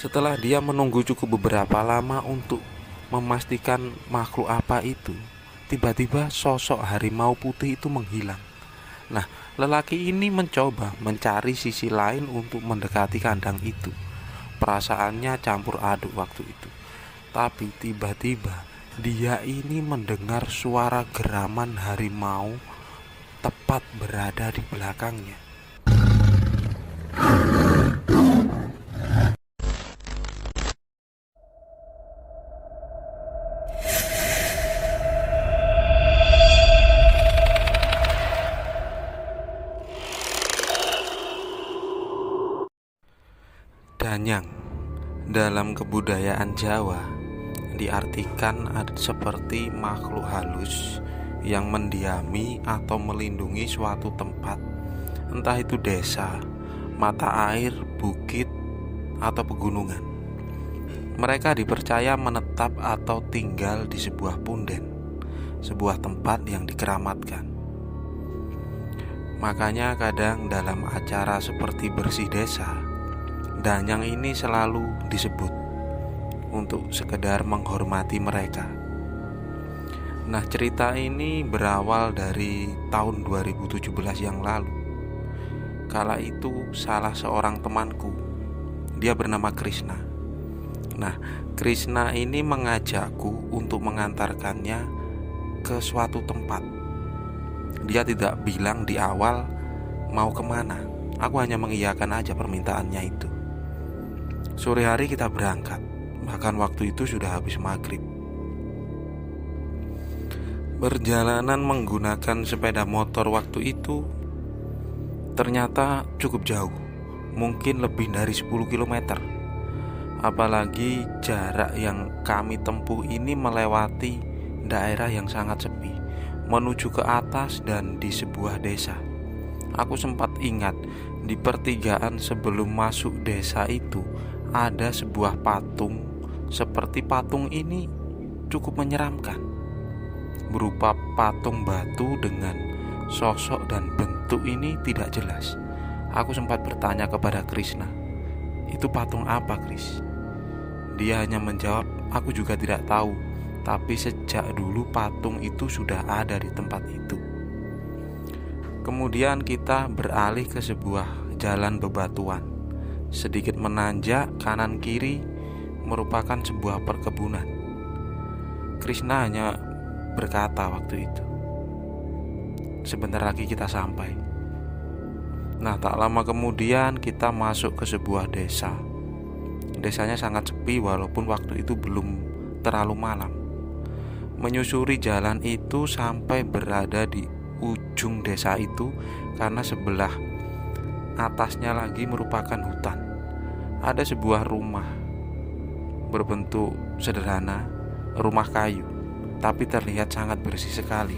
Setelah dia menunggu cukup beberapa lama untuk memastikan makhluk apa itu, tiba-tiba sosok harimau putih itu menghilang. Nah, lelaki ini mencoba mencari sisi lain untuk mendekati kandang itu. Perasaannya campur aduk waktu itu. Tapi tiba-tiba dia ini mendengar suara geraman harimau tepat berada di belakangnya. Danyang dalam kebudayaan Jawa diartikan seperti makhluk halus yang mendiami atau melindungi suatu tempat, entah itu desa, mata air, bukit, atau pegunungan. Mereka dipercaya menetap atau tinggal di sebuah punden, sebuah tempat yang dikeramatkan. Makanya kadang dalam acara seperti bersih desa, danyang ini selalu disebut untuk sekedar menghormati mereka. Nah, cerita ini berawal dari tahun 2017 yang lalu. Kala itu salah seorang temanku, dia bernama Krishna. Nah, Krishna ini mengajakku untuk mengantarkannya ke suatu tempat. Dia tidak bilang di awal mau kemana. Aku hanya mengiyakan aja permintaannya itu. Sore hari kita berangkat, bahkan waktu itu sudah habis maghrib. Perjalanan menggunakan sepeda motor waktu itu ternyata cukup jauh, mungkin lebih dari 10 km. Apalagi jarak yang kami tempuh ini melewati daerah yang sangat sepi, menuju ke atas dan di sebuah desa. Aku sempat ingat di pertigaan sebelum masuk desa itu ada sebuah patung. Seperti patung ini cukup menyeramkan, berupa patung batu dengan sosok dan bentuk ini tidak jelas. Aku sempat bertanya kepada Krishna, "Itu patung apa, Kris?" Dia hanya menjawab, "Aku juga tidak tahu, tapi sejak dulu patung itu sudah ada di tempat itu." Kemudian kita beralih ke sebuah jalan bebatuan, sedikit menanjak kanan kiri merupakan sebuah perkebunan. Krishna hanya berkata waktu itu, "Sebentar lagi kita sampai." Nah, tak lama kemudian kita masuk ke sebuah desa. Desanya sangat sepi walaupun waktu itu belum terlalu malam. Menyusuri jalan itu sampai berada di ujung desa itu, karena sebelah atasnya lagi merupakan hutan. Ada sebuah rumah berbentuk sederhana, rumah kayu, tapi terlihat sangat bersih sekali.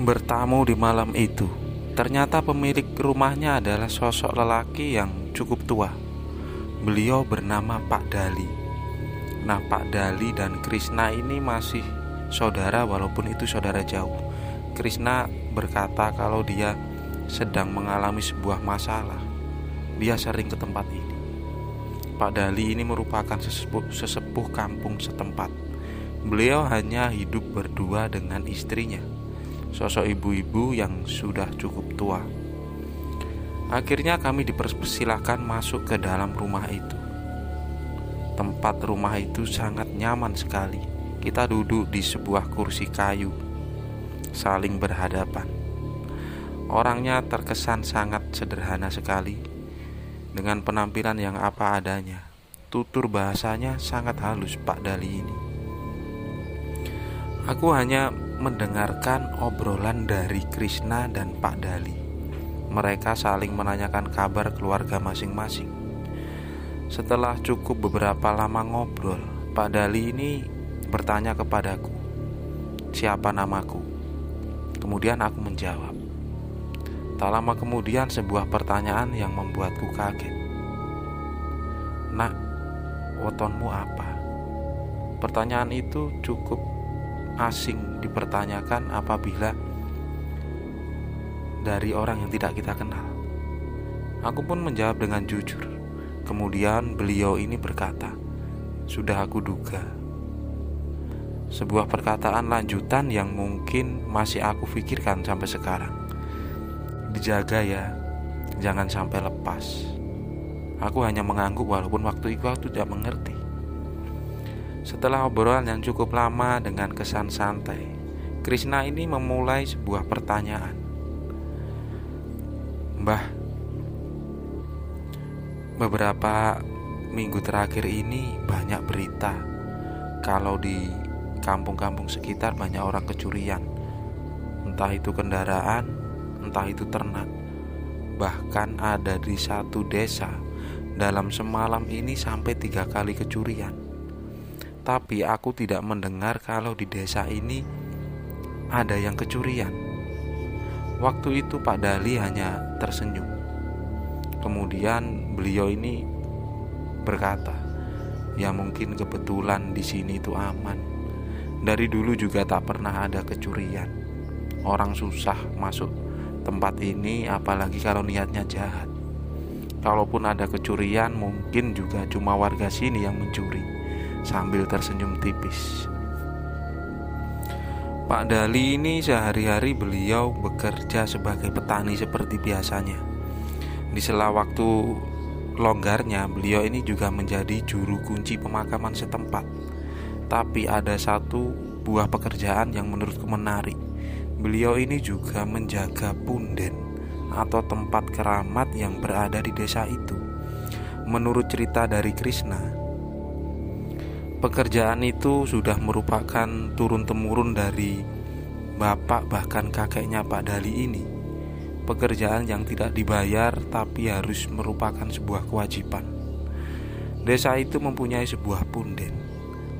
Bertamu di malam itu, ternyata pemilik rumahnya adalah sosok lelaki yang cukup tua. Beliau bernama Pak Dali. Nah, Pak Dali dan Krishna ini masih saudara walaupun itu saudara jauh. Krishna berkata kalau dia sedang mengalami sebuah masalah. Dia sering ke tempat ini. Pak Dali ini merupakan sesepuh kampung setempat. Beliau hanya hidup berdua dengan istrinya, sosok ibu-ibu yang sudah cukup tua. Akhirnya kami dipersilahkan masuk ke dalam rumah itu. Tempat rumah itu sangat nyaman sekali. Kita duduk di sebuah kursi kayu, saling berhadapan. Orangnya terkesan sangat sederhana sekali, dengan penampilan yang apa adanya. Tutur bahasanya sangat halus Pak Dali ini. Aku hanya mendengarkan obrolan dari Krishna dan Pak Dali. Mereka saling menanyakan kabar keluarga masing-masing. Setelah cukup beberapa lama ngobrol, Pak Dali ini bertanya kepadaku, "Siapa namaku?" Kemudian aku menjawab. Tak lama kemudian sebuah pertanyaan yang membuatku kaget. "Nak, wetonmu apa?" Pertanyaan itu cukup asing dipertanyakan apabila dari orang yang tidak kita kenal. Aku pun menjawab dengan jujur, Kemudian beliau ini berkata, "Sudah aku duga." Sebuah perkataan lanjutan yang mungkin masih aku pikirkan sampai sekarang. "Dijaga ya, jangan sampai lepas." Aku hanya mengangguk walaupun waktu itu aku tidak mengerti. Setelah obrolan yang cukup lama dengan kesan santai, Krishna ini memulai sebuah pertanyaan. "Mbah, beberapa minggu terakhir ini banyak berita kalau di kampung-kampung sekitar banyak orang kecurian. Entah itu kendaraan, entah itu ternak. Bahkan ada di satu desa, dalam semalam ini sampai 3 kali kecurian. Tapi aku tidak mendengar kalau di desa ini ada yang kecurian." Waktu itu Pak Dali hanya tersenyum. Kemudian beliau ini berkata, "Ya mungkin kebetulan di sini itu aman. Dari dulu juga tak pernah ada kecurian. Orang susah masuk tempat ini, apalagi kalau niatnya jahat. Kalaupun ada kecurian, mungkin juga cuma warga sini yang mencuri." Sambil tersenyum tipis. Pak Dali ini sehari-hari beliau bekerja sebagai petani seperti biasanya. Di sela waktu longgarnya, beliau ini juga menjadi juru kunci pemakaman setempat. Tapi ada satu buah pekerjaan yang menurutku menarik. Beliau ini juga menjaga punden atau tempat keramat yang berada di desa itu. Menurut cerita dari Krishna, pekerjaan itu sudah merupakan turun-temurun dari bapak bahkan kakeknya Pak Dali ini. Pekerjaan yang tidak dibayar tapi harus merupakan sebuah kewajiban. Desa itu mempunyai sebuah punden.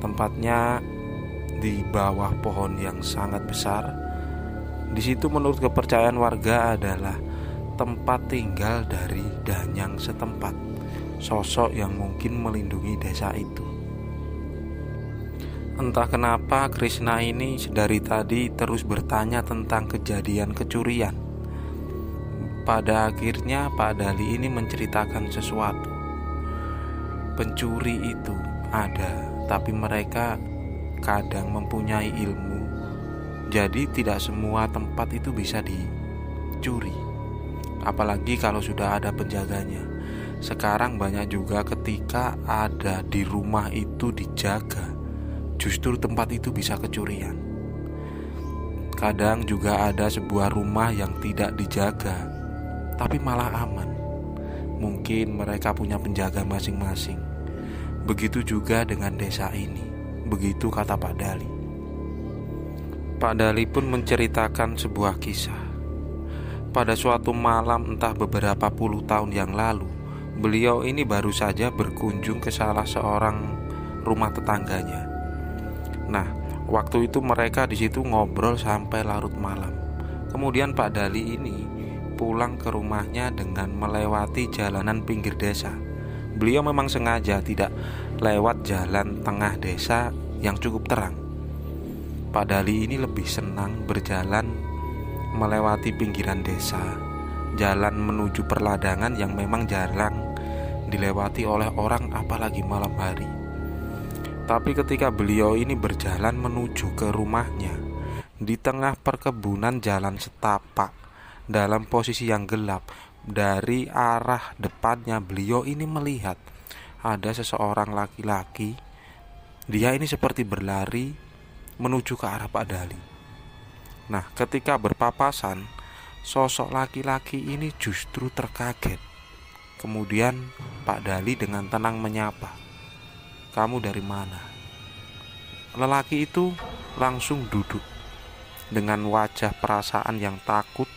Tempatnya di bawah pohon yang sangat besar. Di situ menurut kepercayaan warga adalah tempat tinggal dari danyang setempat, sosok yang mungkin melindungi desa itu. Entah kenapa Krishna ini dari tadi terus bertanya tentang kejadian kecurian. Pada akhirnya Pak Dali ini menceritakan sesuatu. Pencuri itu ada, tapi mereka kadang mempunyai ilmu. Jadi tidak semua tempat itu bisa dicuri. Apalagi kalau sudah ada penjaganya. Sekarang banyak juga ketika ada di rumah itu dijaga, justru tempat itu bisa kecurian. Kadang juga ada sebuah rumah yang tidak dijaga, tapi malah aman. Mungkin mereka punya penjaga masing-masing. Begitu juga dengan desa ini. Begitu kata Pak Dali. Pak Dali pun menceritakan sebuah kisah. Pada suatu malam entah beberapa puluh tahun yang lalu, beliau ini baru saja berkunjung ke salah seorang rumah tetangganya. Nah, waktu itu mereka di situ ngobrol sampai larut malam. Kemudian Pak Dali ini pulang ke rumahnya dengan melewati jalanan pinggir desa. Beliau memang sengaja tidak lewat jalan tengah desa yang cukup terang. Pak Dali ini lebih senang berjalan melewati pinggiran desa, jalan menuju perladangan yang memang jarang dilewati oleh orang apalagi malam hari. Tapi ketika beliau ini berjalan menuju ke rumahnya, di tengah perkebunan jalan setapak, dalam posisi yang gelap, dari arah depannya beliau ini melihat ada seseorang laki-laki. Dia ini seperti berlari menuju ke arah Pak Dali. Nah, ketika berpapasan, sosok laki-laki ini justru terkaget. Kemudian Pak Dali dengan tenang menyapa, "Kamu dari mana?" Lelaki itu langsung duduk dengan wajah perasaan yang takut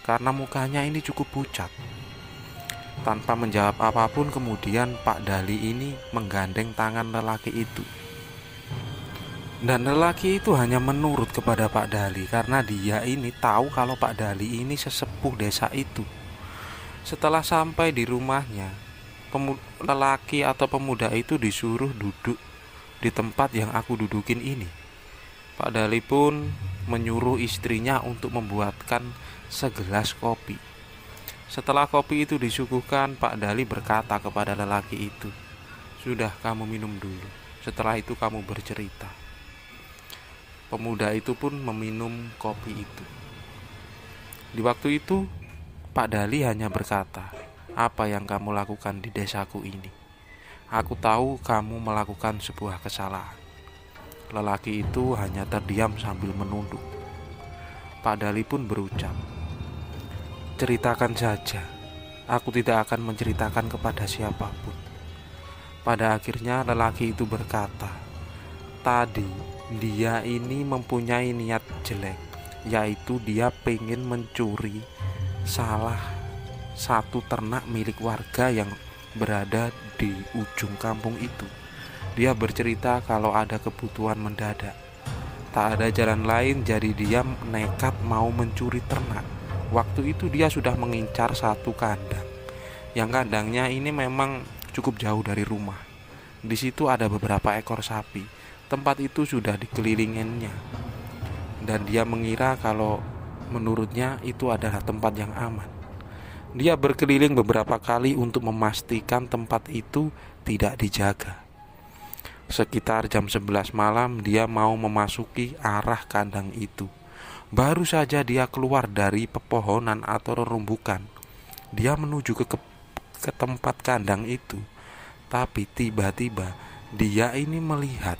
karena mukanya ini cukup pucat. Tanpa menjawab apapun, kemudian Pak Dali ini menggandeng tangan lelaki itu. Dan lelaki itu hanya menurut kepada Pak Dali karena dia ini tahu kalau Pak Dali ini sesepuh desa itu. Setelah sampai di rumahnya, lelaki atau pemuda itu disuruh duduk di tempat yang aku dudukin ini. Pak Dali pun menyuruh istrinya untuk membuatkan segelas kopi. Setelah kopi itu disuguhkan, Pak Dali berkata kepada lelaki itu, "Sudah, kamu minum dulu. Setelah itu kamu bercerita." Pemuda itu pun meminum kopi itu. Di waktu itu, Pak Dali hanya berkata, "Apa yang kamu lakukan di desaku ini? Aku tahu kamu melakukan sebuah kesalahan." Lelaki itu hanya terdiam sambil menunduk. Pak Dali pun berucap, "Ceritakan saja. Aku tidak akan menceritakan kepada siapapun." Pada akhirnya lelaki itu berkata, "Tadi dia ini mempunyai niat jelek, yaitu dia pengen mencuri salah satu ternak milik warga yang berada di ujung kampung itu. Dia bercerita kalau ada kebutuhan mendadak. Tak ada jalan lain, jadi dia nekat mau mencuri ternak. Waktu itu dia sudah mengincar satu kandang. Yang kandangnya ini memang cukup jauh dari rumah. Di situ ada beberapa ekor sapi. Tempat itu sudah dikelilinginya. Dan dia mengira kalau menurutnya itu adalah tempat yang aman. Dia berkeliling beberapa kali untuk memastikan tempat itu tidak dijaga. Sekitar jam 11 malam dia mau memasuki arah kandang itu. Baru saja dia keluar dari pepohonan atau rerumbukan, dia menuju ke tempat kandang itu. Tapi tiba-tiba dia ini melihat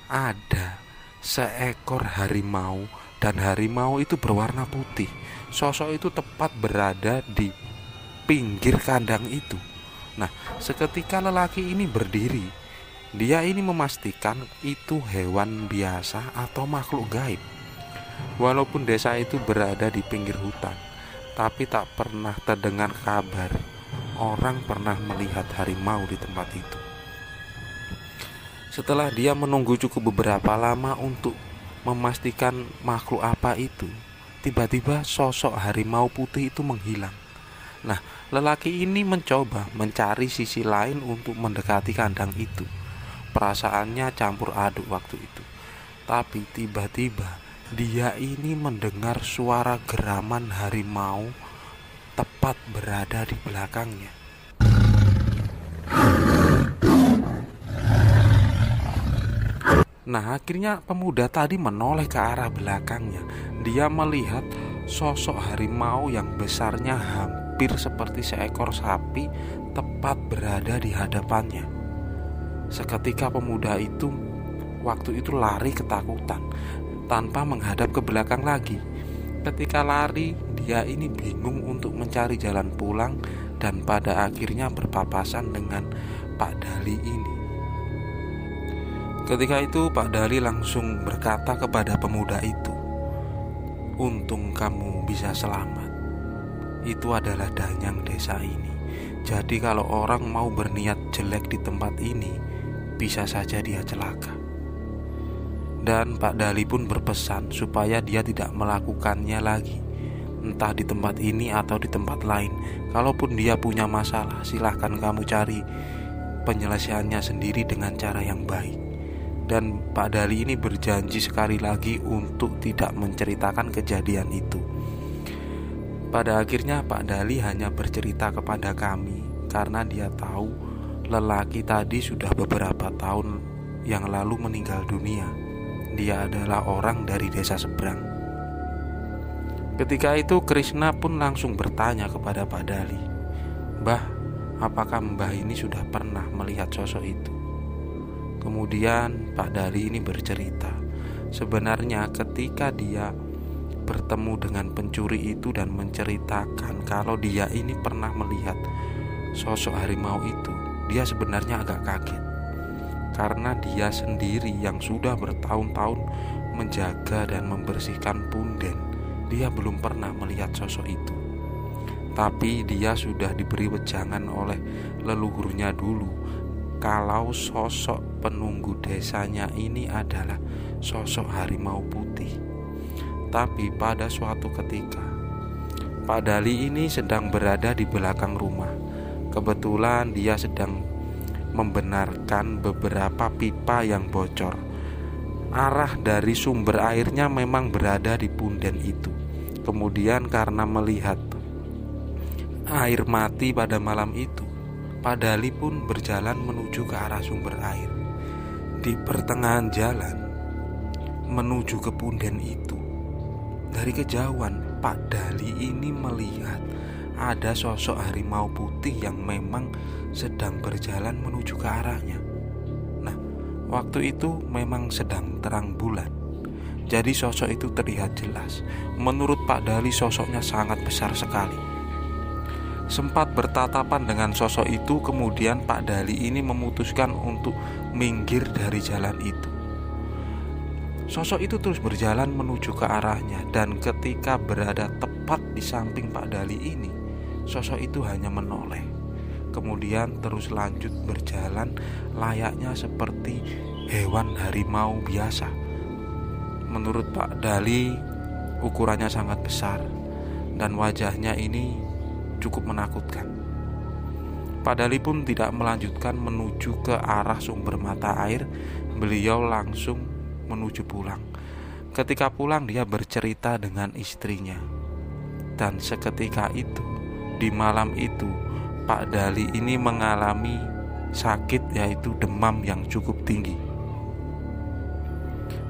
ada seekor harimau, dan harimau itu berwarna putih. Sosok itu tepat berada di pinggir kandang itu. Nah, seketika lelaki ini berdiri. Dia ini memastikan itu hewan biasa atau makhluk gaib. Walaupun desa itu berada di pinggir hutan, tapi tak pernah terdengar kabar orang pernah melihat harimau di tempat itu. Setelah dia menunggu cukup beberapa lama untuk memastikan makhluk apa itu, tiba-tiba sosok harimau putih itu menghilang. Nah, lelaki ini mencoba mencari sisi lain untuk mendekati kandang itu. Perasaannya campur aduk waktu itu. Tapi tiba-tiba dia ini mendengar suara geraman harimau tepat berada di belakangnya. Nah, akhirnya pemuda tadi menoleh ke arah belakangnya. Dia melihat sosok harimau yang besarnya hampir seperti seekor sapi tepat berada di hadapannya. Seketika pemuda itu waktu itu lari ketakutan tanpa menghadap ke belakang lagi. Ketika lari, dia ini bingung untuk mencari jalan pulang dan pada akhirnya berpapasan dengan Pak Dali ini. Ketika itu Pak Dali langsung berkata kepada pemuda itu, "Untung kamu bisa selamat. Itu adalah danyang desa ini. Jadi kalau orang mau berniat jelek di tempat ini, bisa saja dia celaka." Dan Pak Dali pun berpesan supaya dia tidak melakukannya lagi, entah di tempat ini atau di tempat lain. Kalaupun dia punya masalah, silahkan kamu cari penyelesaiannya sendiri dengan cara yang baik. Dan Pak Dali ini berjanji sekali lagi untuk tidak menceritakan kejadian itu. Pada akhirnya Pak Dali hanya bercerita kepada kami karena dia tahu lelaki tadi sudah beberapa tahun yang lalu meninggal dunia. Dia adalah orang dari desa seberang. Ketika itu Krishna pun langsung bertanya kepada Pak Dali, "Mbah, apakah Mbah ini sudah pernah melihat sosok itu?" Kemudian Pak Dali ini bercerita, sebenarnya ketika dia bertemu dengan pencuri itu dan menceritakan kalau dia ini pernah melihat sosok harimau itu, dia sebenarnya agak kaget. Karena dia sendiri yang sudah bertahun-tahun menjaga dan membersihkan punden, dia belum pernah melihat sosok itu. Tapi dia sudah diberi wejangan oleh leluhurnya dulu kalau sosok penunggu desanya ini adalah sosok harimau putih. Tapi pada suatu ketika Pak Dali ini sedang berada di belakang rumah. Kebetulan dia sedang membenarkan beberapa pipa yang bocor. Arah dari sumber airnya memang berada di punden itu. Kemudian karena melihat air mati pada malam itu, Pak Dali pun berjalan menuju ke arah sumber air. Di pertengahan jalan menuju ke punden itu, dari kejauhan Pak Dali ini melihat ada sosok harimau putih yang memang sedang berjalan menuju ke arahnya. Nah, waktu itu memang sedang terang bulan, jadi sosok itu terlihat jelas. Menurut Pak Dali, sosoknya sangat besar sekali. Sempat bertatapan dengan sosok itu, kemudian Pak Dali ini memutuskan untuk minggir dari jalan itu. Sosok itu terus berjalan menuju ke arahnya, dan ketika berada tepat di samping Pak Dali ini, sosok itu hanya menoleh, kemudian terus lanjut berjalan layaknya seperti hewan harimau biasa. Menurut Pak Dali, ukurannya sangat besar dan wajahnya ini cukup menakutkan. Pak Dali pun tidak melanjutkan menuju ke arah sumber mata air. Beliau langsung menuju pulang. Ketika pulang, dia bercerita dengan istrinya. Dan seketika itu, di malam itu, Pak Dali ini mengalami sakit, yaitu demam yang cukup tinggi.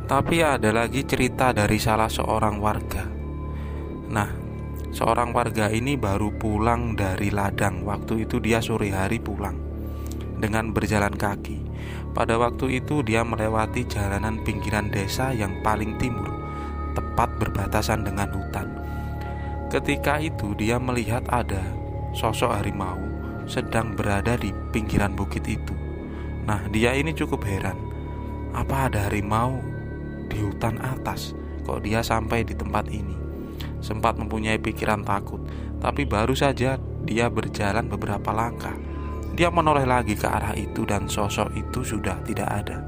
Tapi ada lagi cerita dari salah seorang warga. Nah, seorang warga ini baru pulang dari ladang. Waktu itu dia sore hari pulang dengan berjalan kaki. Pada waktu itu dia melewati jalanan pinggiran desa yang paling timur, tepat berbatasan dengan hutan. Ketika itu dia melihat ada sosok harimau sedang berada di pinggiran bukit itu. Nah, dia ini cukup heran. Apa ada harimau di hutan atas? Kok dia sampai di tempat ini? Sempat mempunyai pikiran takut, tapi baru saja dia berjalan beberapa langkah, dia menoleh lagi ke arah itu dan sosok itu sudah tidak ada.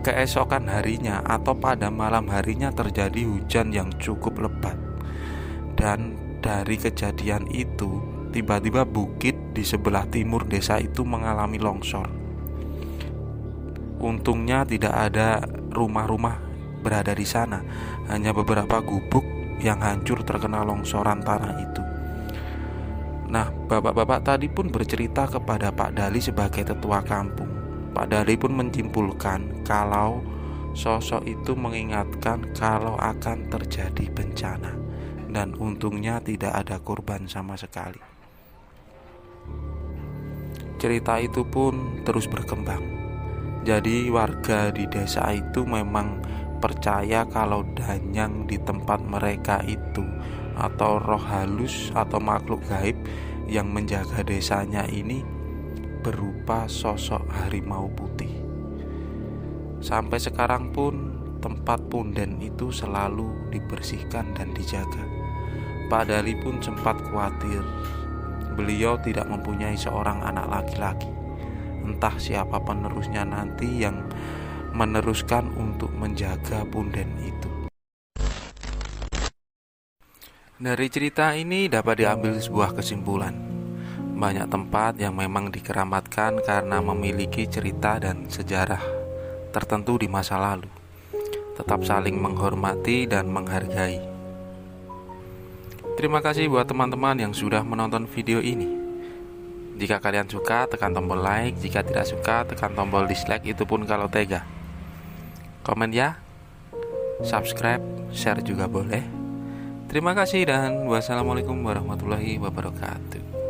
Keesokan harinya atau pada malam harinya terjadi hujan yang cukup lebat. Dan dari kejadian itu, tiba-tiba bukit di sebelah timur desa itu mengalami longsor. Untungnya tidak ada rumah-rumah berada di sana, hanya beberapa gubuk yang hancur terkena longsoran tanah itu. Nah, bapak-bapak tadi pun bercerita kepada Pak Dali sebagai tetua kampung. Pak Dali pun menyimpulkan kalau sosok itu mengingatkan kalau akan terjadi bencana, dan untungnya tidak ada korban sama sekali. Cerita itu pun terus berkembang. Jadi warga di desa itu memang percaya kalau danyang di tempat mereka itu atau roh halus atau makhluk gaib yang menjaga desanya ini berupa sosok harimau putih. Sampai sekarang pun tempat punden itu selalu dibersihkan dan dijaga. Pak Dali pun sempat khawatir. Beliau tidak mempunyai seorang anak laki-laki. Entah siapa penerusnya nanti yang meneruskan untuk menjaga punden itu. Dari cerita ini dapat diambil sebuah kesimpulan. Banyak tempat yang memang dikeramatkan karena memiliki cerita dan sejarah tertentu di masa lalu. Tetap saling menghormati dan menghargai. Terima kasih buat teman-teman yang sudah menonton video ini. Jika kalian suka, tekan tombol like. Jika tidak suka, tekan tombol dislike, itu pun kalau tega. Komen ya, subscribe, share juga boleh. Terima kasih dan wassalamualaikum warahmatullahi wabarakatuh.